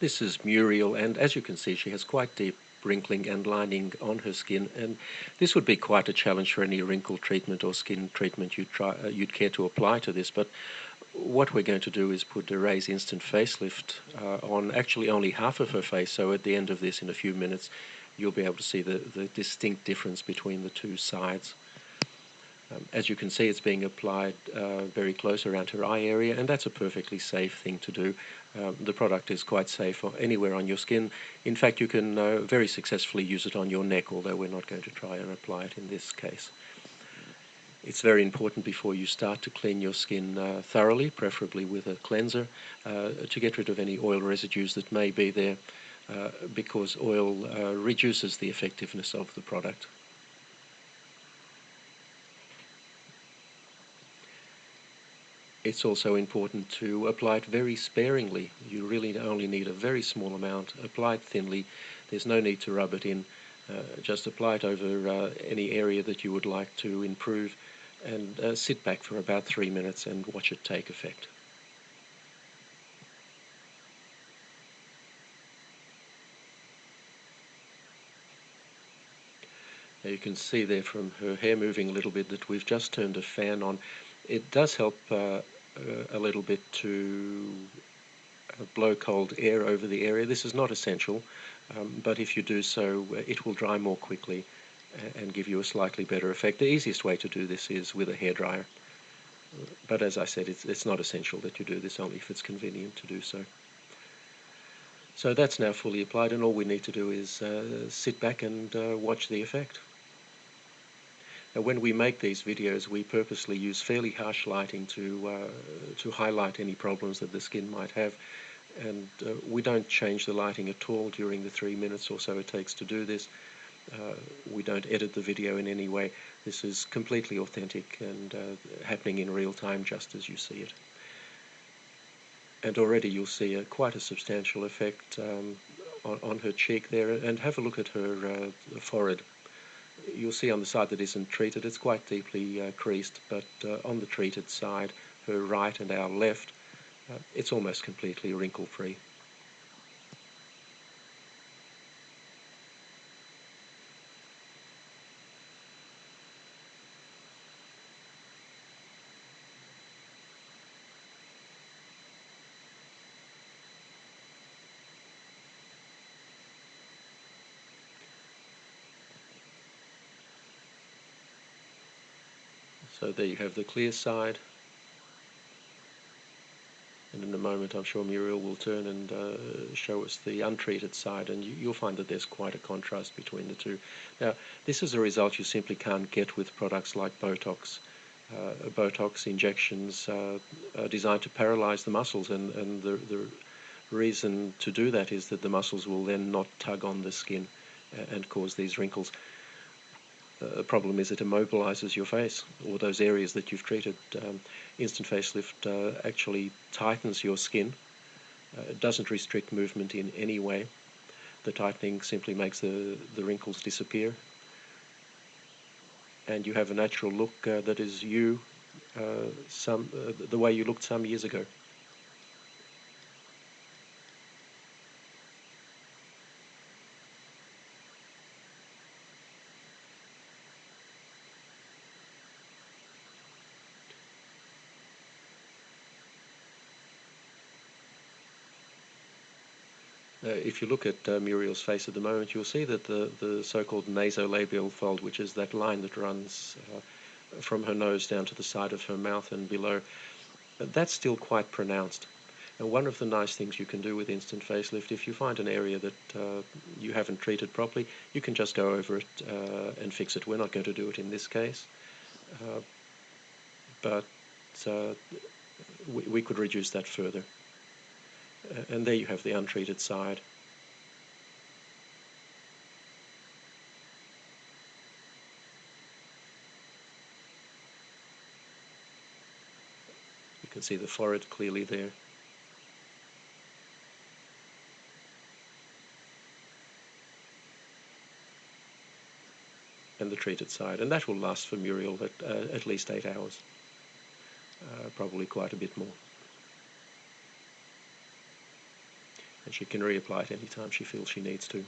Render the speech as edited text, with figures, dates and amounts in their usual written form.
This is Muriel, and as you can see, she has quite deep wrinkling and lining on her skin, and this would be quite a challenge for any wrinkle treatment or skin treatment you'd care to apply to this. But what we're going to do is put a Raise Instant Facelift on actually only half of her face, so at the end of this, in a few minutes, you'll be able to see the distinct difference between the two sides. As you can see, it's being applied very close around her eye area, and that's a perfectly safe thing to do. The product is quite safe anywhere on your skin. In fact, you can very successfully use it on your neck, although we're not going to try and apply it in this case. It's very important before you start to clean your skin thoroughly, preferably with a cleanser, to get rid of any oil residues that may be there, because oil reduces the effectiveness of the product. It's also important to apply it very sparingly. You really only need a very small amount. Apply it thinly. There's no need to rub it in. Just apply it over any area that you would like to improve, and sit back for about 3 minutes and watch it take effect. Now you can see there from her hair moving a little bit that we've just turned a fan on. It does help a little bit to blow cold air over the area. This is not essential, but if you do so, it will dry more quickly and give you a slightly better effect. The easiest way to do this is with a hairdryer, but as I said, it's not essential that you do this, only if it's convenient to do so. So that's now fully applied, and all we need to do is sit back and watch the effect. Now, when we make these videos, we purposely use fairly harsh lighting to highlight any problems that the skin might have, and we don't change the lighting at all during the 3 minutes or so it takes to do this. We don't edit the video in any way. This is completely authentic and happening in real time, just as you see it. And already you'll see quite a substantial effect on her cheek there, and have a look at her forehead. You'll see on the side that isn't treated, it's quite deeply creased, but on the treated side, her right and our left, it's almost completely wrinkle-free. So there you have the clear side, and in a moment I'm sure Muriel will turn and show us the untreated side, and you'll find that there's quite a contrast between the two. Now, this is a result you simply can't get with products like Botox. Botox injections are designed to paralyze the muscles, and the reason to do that is that the muscles will then not tug on the skin and cause these wrinkles. The problem is it immobilizes your face, or those areas that you've treated. Instant facelift actually tightens your skin. It doesn't restrict movement in any way. The tightening simply makes the wrinkles disappear, and you have a natural look that is you, the way you looked some years ago. If you look at Muriel's face at the moment, you'll see that the so-called nasolabial fold, which is that line that runs from her nose down to the side of her mouth and below, that's still quite pronounced. And one of the nice things you can do with instant facelift, if you find an area that you haven't treated properly, you can just go over it and fix it. We're not going to do it in this case, but we could reduce that further. And there you have the untreated side. You can see the forehead clearly there. And the treated side. And that will last for Muriel at least 8 hours. Probably quite a bit more. and she can reapply it anytime she feels she needs to.